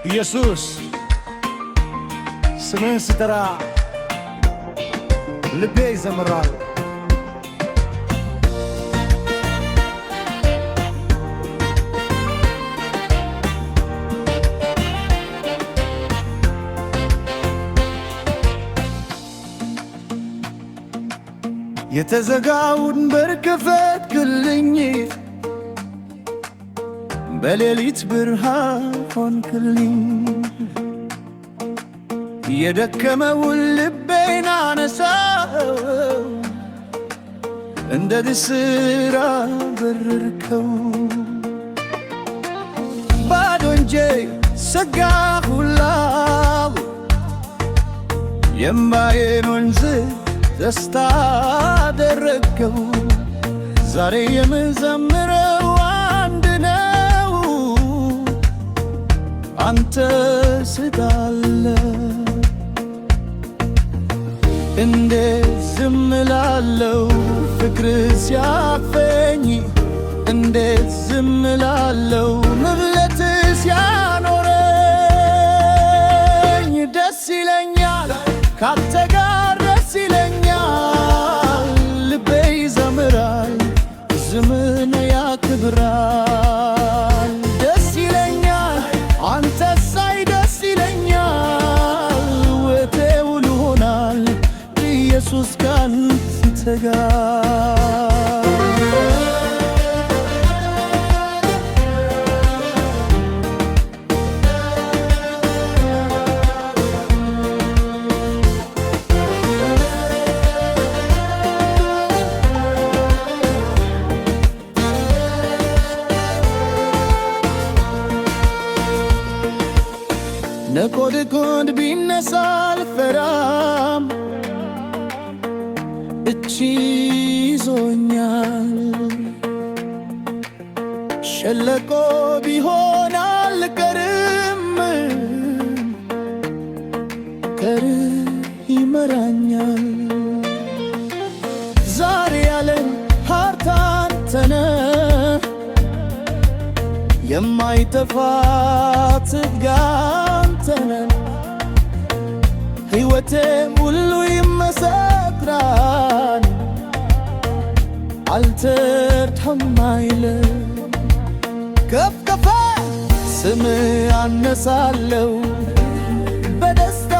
ኢየሱስ ስምህን ስጠራ ልቤ ይዘምራል። የተዘጋውን በር ከፈትክልኝ፣ በሌሊት ብርሃን ሆንክልኝ። የደከመውን ልቤን አነሳው፣ እንደ ንስር አበረርከው። ባዶ እጄን ሰጋሁላው፣ የእምባዬን ወንዝ ደስታ አደረገው። ዛሬ የምዘምረው አንድ ነው፣ አንተ ስላለ። እንዴት ዝም እላለሁ ፍቅር ሲያቅፈኝ፣ እንዴት ዝም እላለሁ መብለት ሲያኖረኝ። ደስ ይለኛል ካንተ ጋር ደስ ይለኛል፣ ልቤ ይዘምራል ስምህን ያከብራል። ደስ ይለኛል አንተ ሳይ ደስ ይለኛል፣ ሕይወቴ ውል ሆናል ኢየሱስ ካንተ ጋር። ነጎድጓድ ቢነሳ አልፈራም፣ እጅ ይዞኛል። ሸለቆ ቢሆን አልቀርም፣ ይመራኛል። ዛሬ ያለን ሀብት አንተ ነህ፣ የማይጠፋ ጸጋ አንተ ነህ። ሕይወቴም ሁሉ ይመሰክራል፣ አልተርታም አይልም። ከፍ ከፍ ስምህ አነሳለሁ፣ በደስታ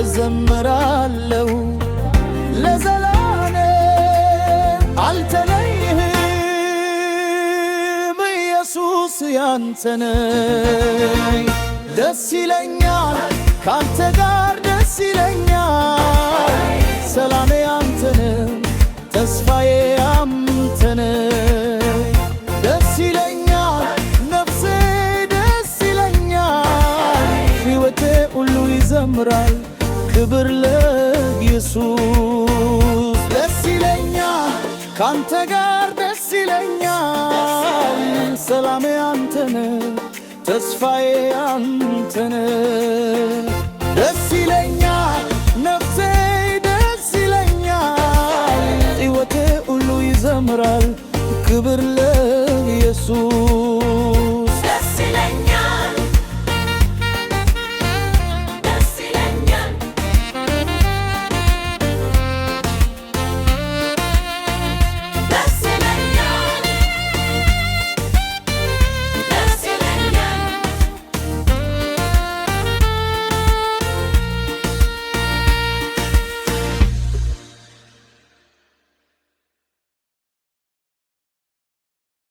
እዘምራለሁ። ለዘላለም አልተለይህም ኢየሱስ ያንተ ነኝ። ደስ ይለኛል ካንተ ጋር ደስ ይለኛል፣ ሰላሜ አንተ ነህ ተስፋዬ አንተ ነህ። ደስ ይለኛል ነፍሴ ደስ ይለኛል፣ ሕይወቴ ሁሉ ይዘምራል ክብር ለኢየሱስ። ደስ ይለኛል ካንተ ጋር ደስ ይለኛል፣ ሰላሜ አንተ ነህ ተስፋዬ አንተ ነህ። ደስ ይለኛል ነፍሴ ደስ ይለኛል፣ ሕይወቴ ሁሉ ይዘምራል ክብር ለኢየሱስ።